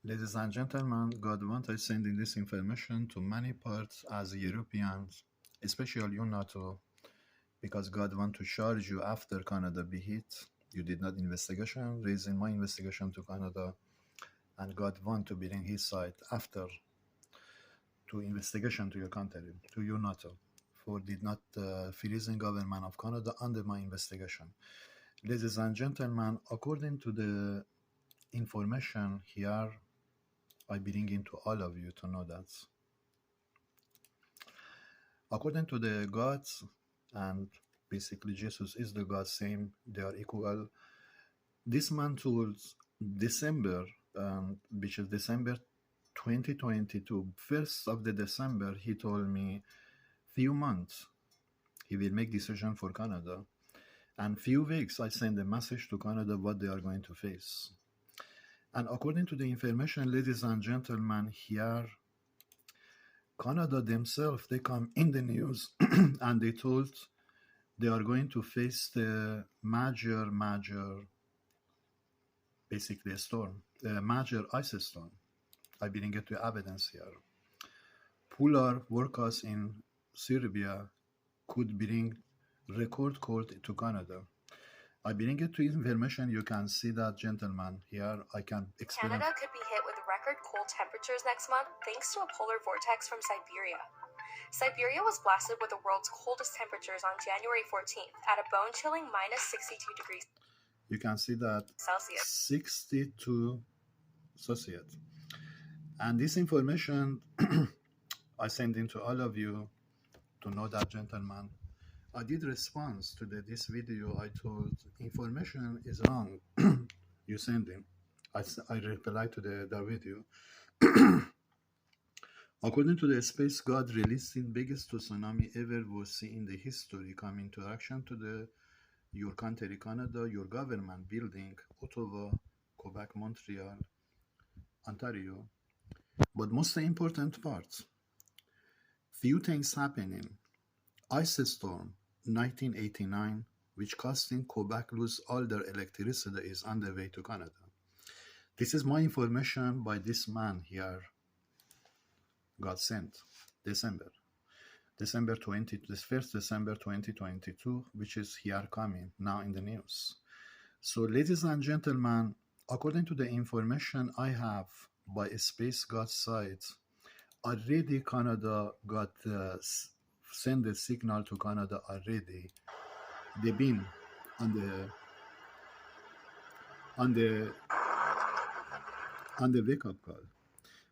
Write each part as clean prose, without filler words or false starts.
Ladies and gentlemen, God wanted sending this information to many parts as Europeans, especially you NATO, because God want to charge you after Canada be hit. You did not investigation, raising my investigation to Canada, and God want to bring his side after to investigation to your country, to you NATO, for did not freezing government of Canada under my investigation. Ladies and gentlemen, according to the information here, I bring into all of you to know that. According to the gods, and basically Jesus is the God, same, they are equal. This man told December, which is December 2022, 1st of the December, he told me few months he will make decision for Canada. And few weeks I send a message to Canada what they are going to face. And according to the information, ladies and gentlemen, here, Canada themselves, they come in the news and they told they are going to face the major, basically a storm, a major ice storm. I bring it to evidence here. Polar forecast in Serbia could bring record cold to Canada. I bring it to information. You can see that, gentlemen. Here I can explain. Canada could be hit with record cold temperatures next month thanks to a polar vortex from Siberia. Siberia was blasted with the world's coldest temperatures on January 14th at a bone-chilling minus 62 degrees. You can see that Celsius. 62 Celsius. And this information I send into all of you to know that, gentlemen. I did response to this video. I told information is wrong. You send in. I replied to the video. According to the space, God released the biggest tsunami ever was seen in the history come into action to your country, Canada, your government building, Ottawa, Quebec, Montreal, Ontario. But most important part, few things happening. Ice storm, 1989, which costing Quebec lose all their electricity, is on the way to Canada. This is my information by this man here. God sent December 20, this 1st December 2022, which is here coming now in the news. So, ladies and gentlemen, according to the information I have by a space God site, already Canada got send a signal to Canada already. They've been on the wake up call.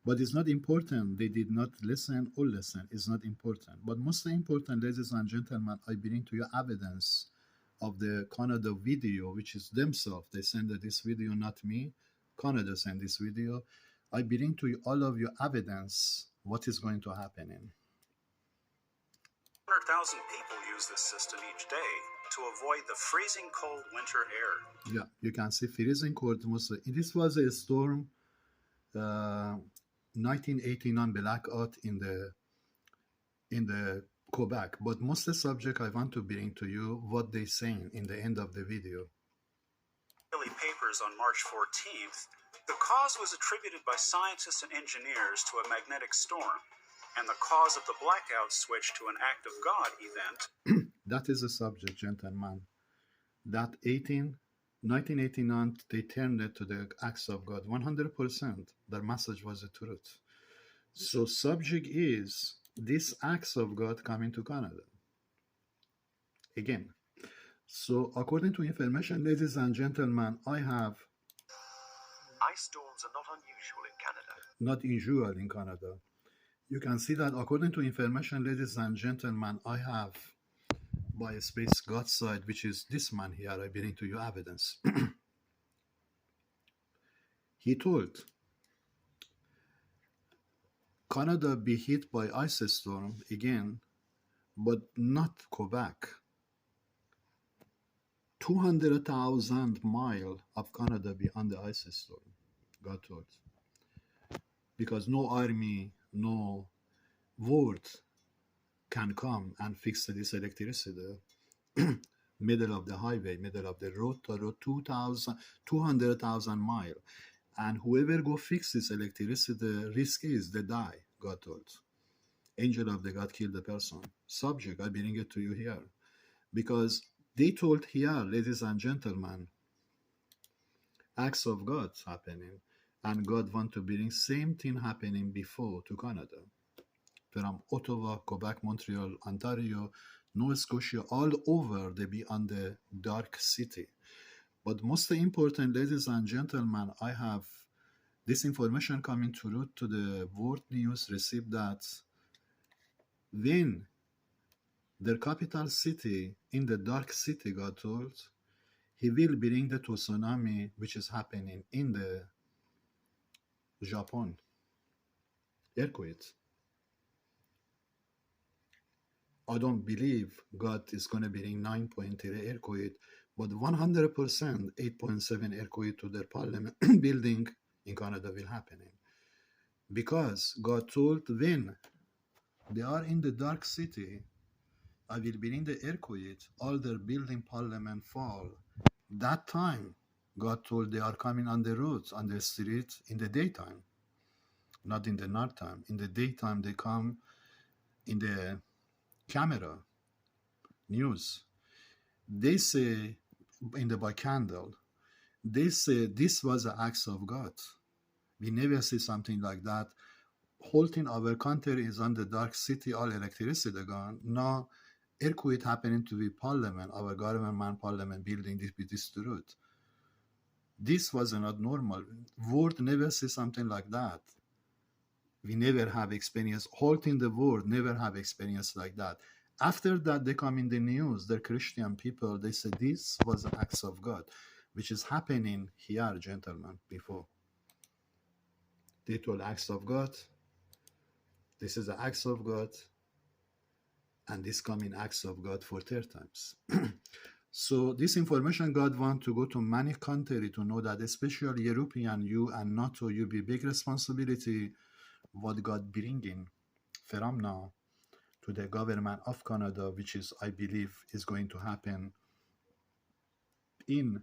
But it's not important. They did not listen or listen. It's not important. But most important, ladies and gentlemen, I bring to you evidence of the Canada video, which is themselves. They send this video, not me. Canada sent this video. I bring to you all of you evidence what is going to happen in. 100,000 people use this system each day to avoid the freezing cold winter air. Yeah, you can see freezing cold. This was a storm, 1989 blackout in the Quebec. But most of the subject I want to bring to you what they saying in the end of the video. Daily papers on March 14th, the cause was attributed by scientists and engineers to a magnetic storm, and the cause of the blackout switched to an act of God event. That is the subject, gentlemen. That 1989, they turned it to the acts of God. 100%, their message was the truth. So subject is this acts of God coming to Canada. Again. So according to information, ladies and gentlemen, I have... Ice storms are not unusual in Canada. Not usual in Canada. You can see that according to information, ladies and gentlemen, I have by a space God side, which is this man here. I bring to you evidence. He told Canada be hit by ice storm again, but not Quebec. 200,000 miles of Canada be under ice storm, God told. Because no army, no word can come and fix this electricity. Middle of the highway, middle of the road, 200,000 miles. And whoever go fix this electricity, the risk is they die, God told. Angel of the God killed the person. Subject, I bring it to you here. Because they told here, ladies and gentlemen, acts of God happening. And God want to bring same thing happening before to Canada. From Ottawa, Quebec, Montreal, Ontario, Nova Scotia, all over they be on the dark city. But most important, ladies and gentlemen, I have this information coming through to the world news received that when their capital city in the dark city got told, he will bring the tsunami which is happening in the Japan earthquake. I don't believe God is going to bring 9.3 earthquake, but 100% 8.7 earthquake to their parliament building in Canada will happen. Because God told when they are in the dark city, I will bring the earthquake, all their building parliament fall. That time, God told they are coming on the roads, on the street in the daytime, not in the night time. In the daytime, they come in the camera news. They say in the by candle, they say this was an act of God. We never see something like that. Whole thing our country is on the dark city, all electricity gone. Now earthquake happening to the parliament, our government parliament building this be destroyed. This was not normal. World never see something like that. We never have experience. Whole thing the world never have experience like that. After that, they come in the news, the Christian people, they say this was acts of God, which is happening here, gentlemen, before. They told acts of God. This is the acts of God. And this coming acts of God for third times. So this information God want to go to many countries to know that especially European, you and NATO, you be big responsibility what God bringing from now to the government of Canada, which is, I believe, is going to happen in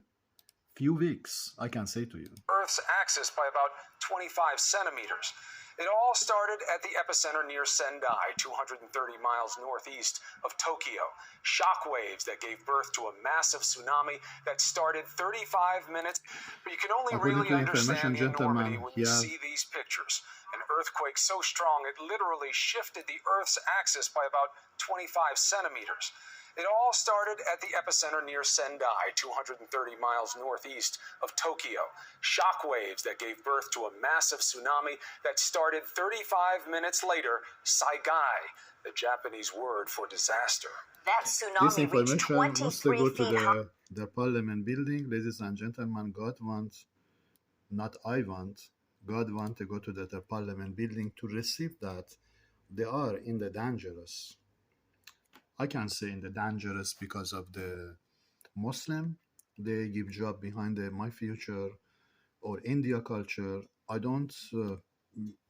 few weeks, I can say to you. Earth's axis by about 25 centimeters. It all started at the epicenter near Sendai, 230 miles northeast of Tokyo. Shock waves that gave birth to a massive tsunami that started 35 minutes. But you can only really understand the enormity when you see these pictures. An earthquake so strong it literally shifted the Earth's axis by about 25 centimeters. It all started at the epicenter near Sendai, 230 miles northeast of Tokyo. Shock waves that gave birth to a massive tsunami that started 35 minutes later. Saigai, the Japanese word for disaster. That tsunami reached 23 feet high. The parliament building, ladies and gentlemen, God wants, not I want, God wants to go to the parliament building to receive that. They are in the dangerous. I can say in the dangerous because of the Muslim. They give job behind my future or India culture. I don't,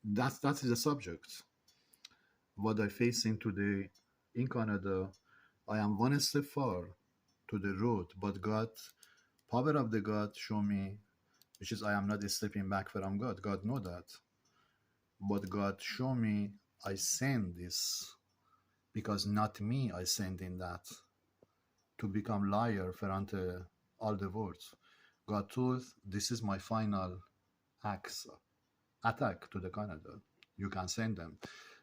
that is the subject. What I facing today in Canada, I am one step far to the road, but God, power of the God show me, which is I am not stepping back from God. God know that. But God show me I send this. Because not me, I send in that to become liar for unto all the words. God told, this is my final attack to the Canada. You can send them.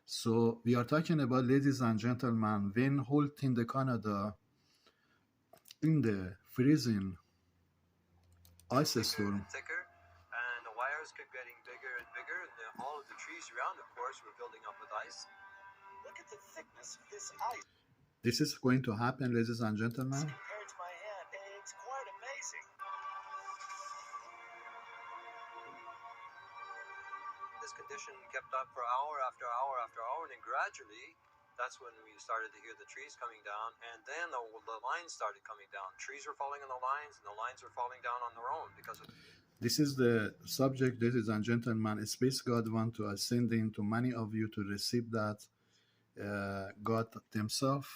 So we are talking about, ladies and gentlemen, when holding the Canada in the freezing ice storm. Thicker, and the wires kept getting bigger and bigger, and all of the trees around, of course, were building up with ice. Look at the thickness of this ice. This is going to happen, ladies and gentlemen. Compared to my hand, it's quite amazing. This condition kept up for hour after hour after hour, and then gradually, that's when we started to hear the trees coming down, and then the lines started coming down. Trees were falling on the lines, and the lines were falling down on their own because of... This is the subject, ladies and gentlemen. Space God want to ascend into many of you to receive that. God themselves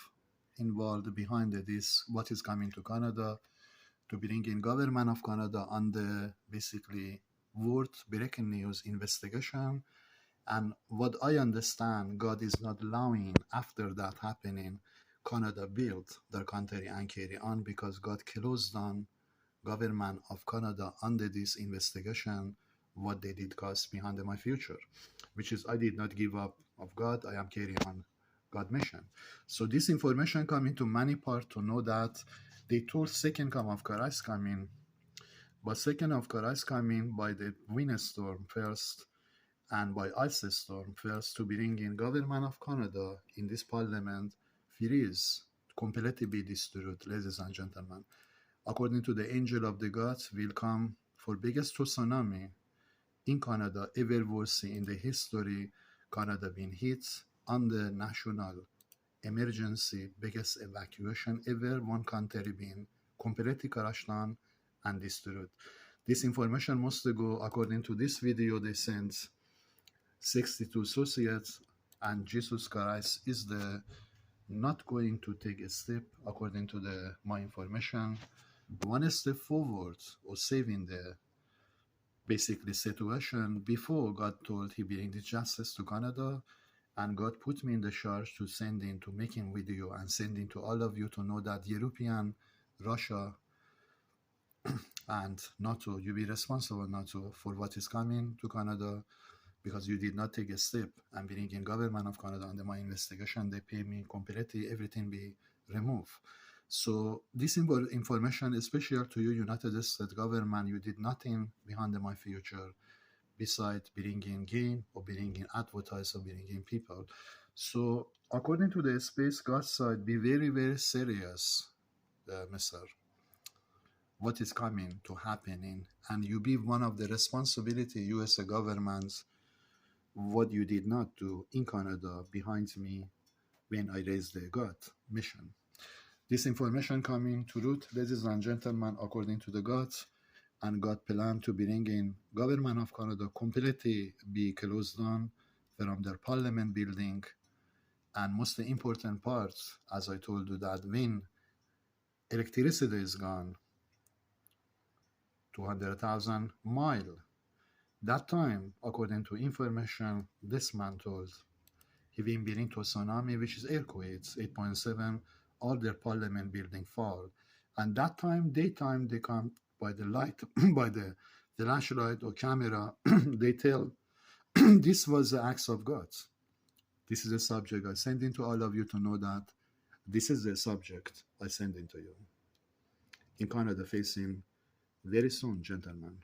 involved behind this, what is coming to Canada, to bring in government of Canada on the basically worth breaking news investigation. And what I understand, God is not allowing after that happening, Canada built their country and carry on because God closed down government of Canada under this investigation, what they did cause behind my future, which is I did not give up of God, I am carrying on God mission. So this information come into many part to know that they told second come of Christ coming, but second of Christ coming by the windstorm first and by ice storm first to bring in government of Canada in this parliament freeze completely be destroyed, ladies and gentlemen. According to the angel of the gods, will come for biggest tsunami in Canada ever was seen in the history. Canada been hit under national emergency, biggest evacuation ever. One country been completely crashed down and destroyed. This information must go according to this video. They sent 62 associates, and Jesus Christ is the not going to take a step according to my information, one step forward or saving the basically situation before God told he bring the justice to Canada, and God put me in the charge to send in to making video and sending to all of you to know that European, Russia, and NATO, you be responsible NATO for what is coming to Canada because you did not take a step and bring in government of Canada under my investigation. They pay me completely, everything be removed. So this information is special to you, United States government. You did nothing behind my future besides bringing gain or bringing advertise or bringing people. So according to the space God side, be very, very serious, Mr. What is coming to happening, and you be one of the responsibility US governments what you did not do in Canada behind me when I raised the God mission. This information coming to root, ladies and gentlemen, according to the God, and God plan to bring in government of Canada completely be closed down from their parliament building. And most important part, as I told you, that when electricity is gone, 200,000 miles. That time, according to information this man told, he been been to a tsunami, which is earthquakes, 8.7, all their parliament building fall. And that time, daytime, they come by the light, by the flashlight or camera, they tell this was the acts of God. This is the subject I send into all of you to know that this is the subject I send into you. In Canada facing very soon, gentlemen.